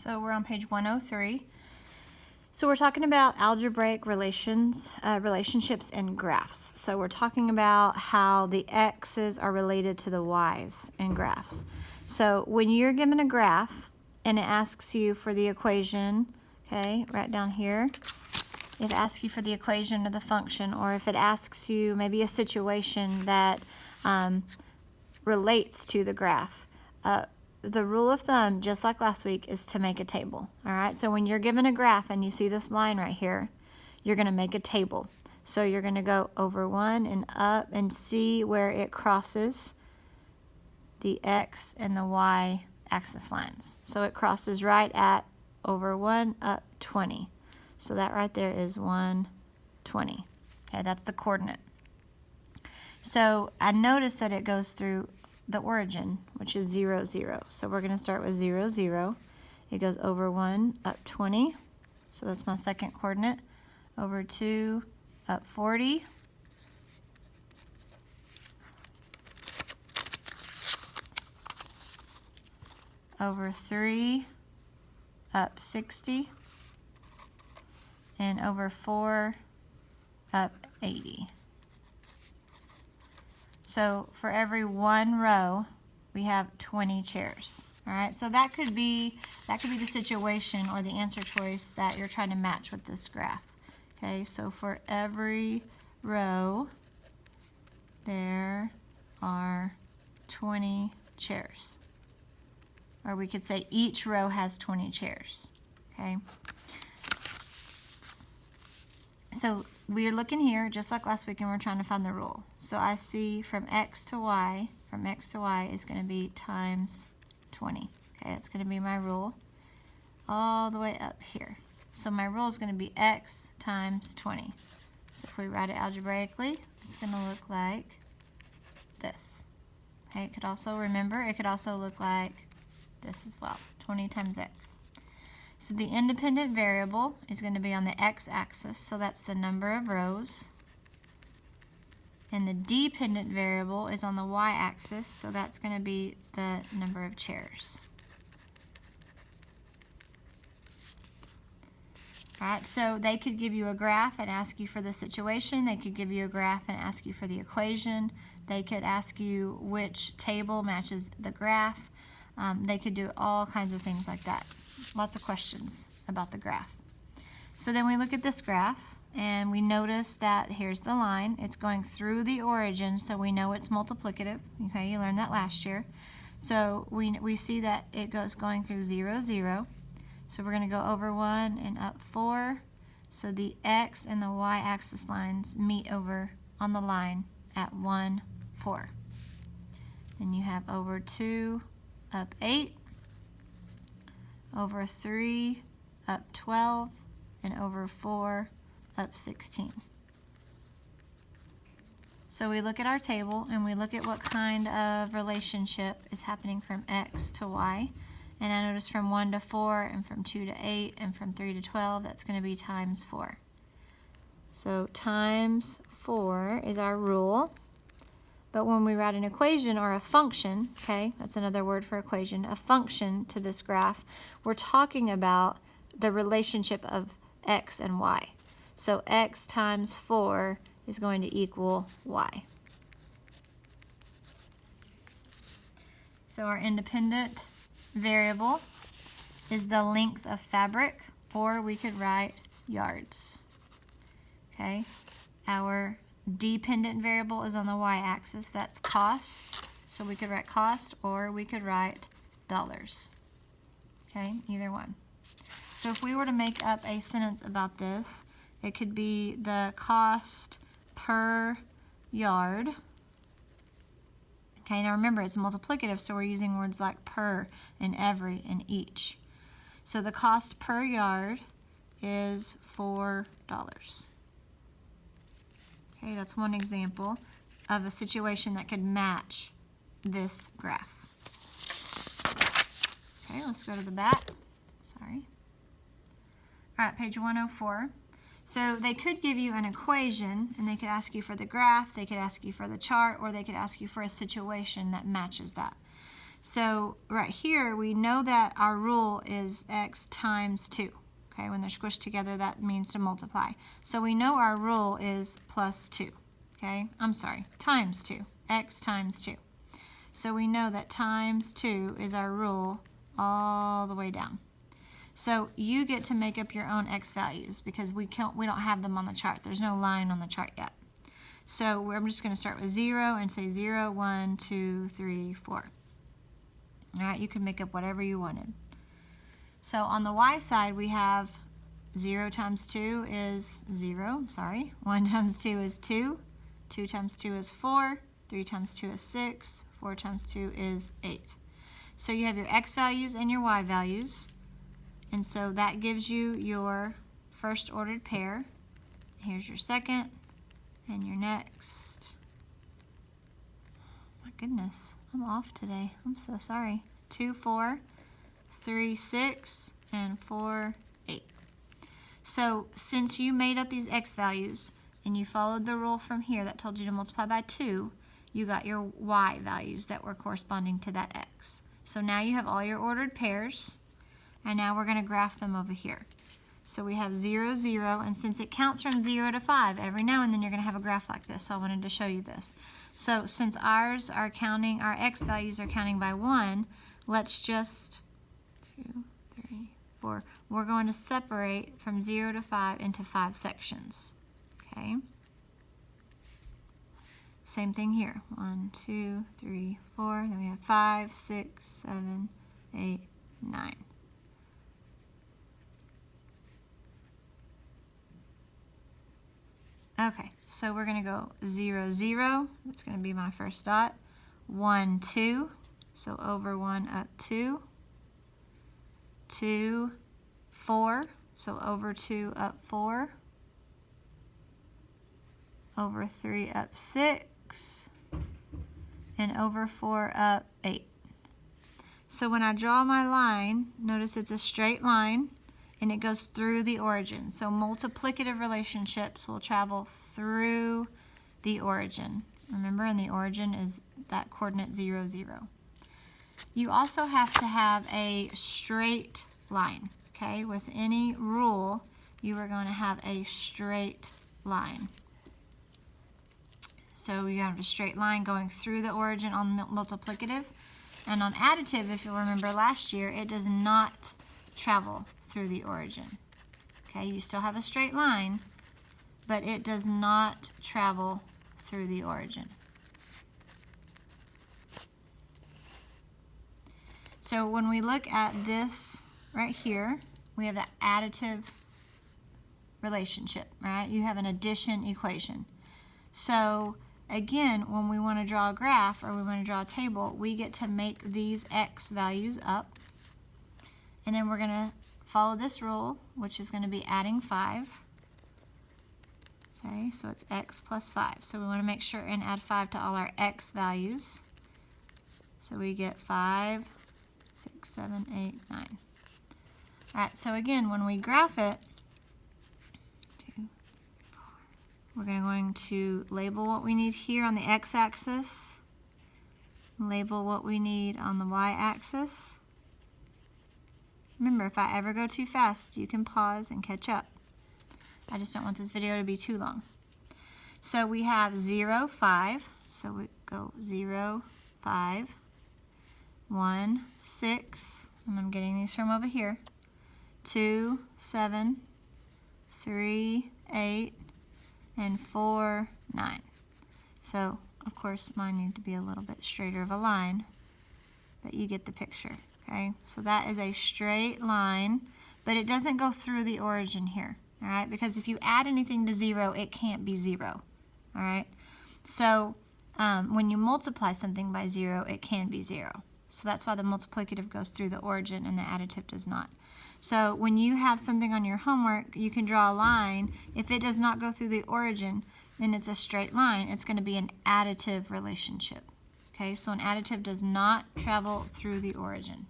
So we're on page 103. So we're talking about algebraic relationships in graphs. So we're talking about how the x's are related to the y's in graphs. So when you're given a graph and it asks you for the equation, okay, right down here, if it asks you for the equation of the function, or if it asks you maybe a situation that relates to the graph, the rule of thumb, just like last week, is to make a table. All right, so when you're given a graph and you see this line right here, you're going to make a table. So you're going to go over one and up and see where it crosses the x and the y axis lines. So it crosses right at over 1 up 20. So that right there is 120. Okay, that's the coordinate. So I noticed that it goes through the origin, which is 0, 0. So we're going to start with 0, 0. It goes over 1 up 20. So that's my second coordinate. Over 2 up 40. Over 3 up 60. And over 4 up 80. So for every one row, we have 20 chairs. All right, so that could be the situation or the answer choice that you're trying to match with this graph. Okay, so for every row, there are 20 chairs. Or we could say each row has 20 chairs. Okay. So we're looking here, just like last week, and we're trying to find the rule. So I see from x to y is going to be times 20. Okay, that's going to be my rule all the way up here. So my rule is going to be x times 20. So if we write it algebraically, it's going to look like this. Okay, it could also look like this as well, 20 times x. So the independent variable is going to be on the x-axis, so that's the number of rows. And the dependent variable is on the y-axis, so that's going to be the number of chairs. All right, so they could give you a graph and ask you for the situation. They could give you a graph and ask you for the equation. They could ask you which table matches the graph. They could do all kinds of things like that. Lots of questions about the graph. So then we look at this graph and we notice that here's the line. It's going through the origin, so we know it's multiplicative. Okay, you learned that last year. So we see that it goes going through 0, 0. So we're going to go over 1 and up 4. So the x and the y-axis lines meet over on the line at 1, 4. Then you have over 2 up 8. Over 3 up 12, and over 4 up 16. So we look at our table and we look at what kind of relationship is happening from x to y. And I notice from 1 to 4 and from 2 to 8 and from 3 to 12, that's going to be times 4. So times 4 is our rule. But when we write an equation or a function, okay, that's another word for equation, a function to this graph, we're talking about the relationship of x and y. So x times 4 is going to equal y. So our independent variable is the length of fabric, or we could write yards. Okay, our dependent variable is on the y-axis, that's cost. So we could write cost or we could write dollars. Okay, either one. So if we were to make up a sentence about this, it could be the cost per yard. Okay, now remember it's multiplicative, so we're using words like per and every and each. So the cost per yard is $4. Okay, that's one example of a situation that could match this graph. Okay, let's go to the back. Sorry. All right, page 104. So they could give you an equation, and they could ask you for the graph, they could ask you for the chart, or they could ask you for a situation that matches that. So right here, we know that our rule is x times 2. Okay, when they're squished together, that means to multiply. So we know our rule is plus 2. Okay, I'm sorry, times 2. X times 2. So we know that times 2 is our rule all the way down. So you get to make up your own x values because we don't have them on the chart. There's no line on the chart yet. So I'm just going to start with 0 and say 0, 1, 2, 3, 4. All right, you can make up whatever you wanted. So on the y side, we have 0 times 2 is 0, 1 times 2 is 2, 2 times 2 is 4, 3 times 2 is 6, 4 times 2 is 8. So you have your x values and your y values, and so that gives you your first ordered pair. Here's your second, and your next. My goodness, I'm off today. I'm so sorry. 2, 4, 3, 6, and 4, 8. So since you made up these x values and you followed the rule from here that told you to multiply by 2, you got your y values that were corresponding to that x. So now you have all your ordered pairs, and now we're going to graph them over here. So we have 0, 0, and since it counts from 0 to 5, every now and then you're going to have a graph like this, so I wanted to show you this. So since ours are counting, our x values are counting by 1, let's just 2, 3, 4. We're going to separate from 0 to 5 into 5 sections. Okay? Same thing here. 1, 2, 3, 4. Then we have 5, 6, 7, 8, 9. Okay, so we're going to go 0, 0. That's going to be my first dot. 1, 2. So over 1 up 2. 2, 4. So over 2 up 4. Over 3 up 6. And over 4 up 8. So when I draw my line, notice it's a straight line and it goes through the origin. So multiplicative relationships will travel through the origin. Remember, and the origin is that coordinate 0, 0. You also have to have a straight line, okay? With any rule, you are going to have a straight line. So you have a straight line going through the origin on multiplicative. And on additive, if you'll remember last year, it does not travel through the origin. Okay, you still have a straight line, but it does not travel through the origin. So when we look at this right here, we have the additive relationship, right? You have an addition equation. So again, when we want to draw a graph or we want to draw a table, we get to make these x values up. And then we're going to follow this rule, which is going to be adding 5. Okay, so it's x plus 5. So we want to make sure and add 5 to all our x values. So we get 5, 6, 7, 8, 9. All right, so again, when we graph it, 2, 4, we're going to label what we need here on the x-axis, label what we need on the y-axis. Remember, if I ever go too fast, you can pause and catch up. I just don't want this video to be too long. So we have 0, 5. So we go 0, 5, 1, 6, and I'm getting these from over here, 2, 7, 3, 8, and 4, 9. So, of course, mine need to be a little bit straighter of a line, but you get the picture. Okay, so that is a straight line, but it doesn't go through the origin here, all right? Because if you add anything to 0, it can't be 0, all right? So when you multiply something by 0, it can be 0. So that's why the multiplicative goes through the origin and the additive does not. So when you have something on your homework, you can draw a line. If it does not go through the origin and it's a straight line, it's going to be an additive relationship. Okay, so an additive does not travel through the origin.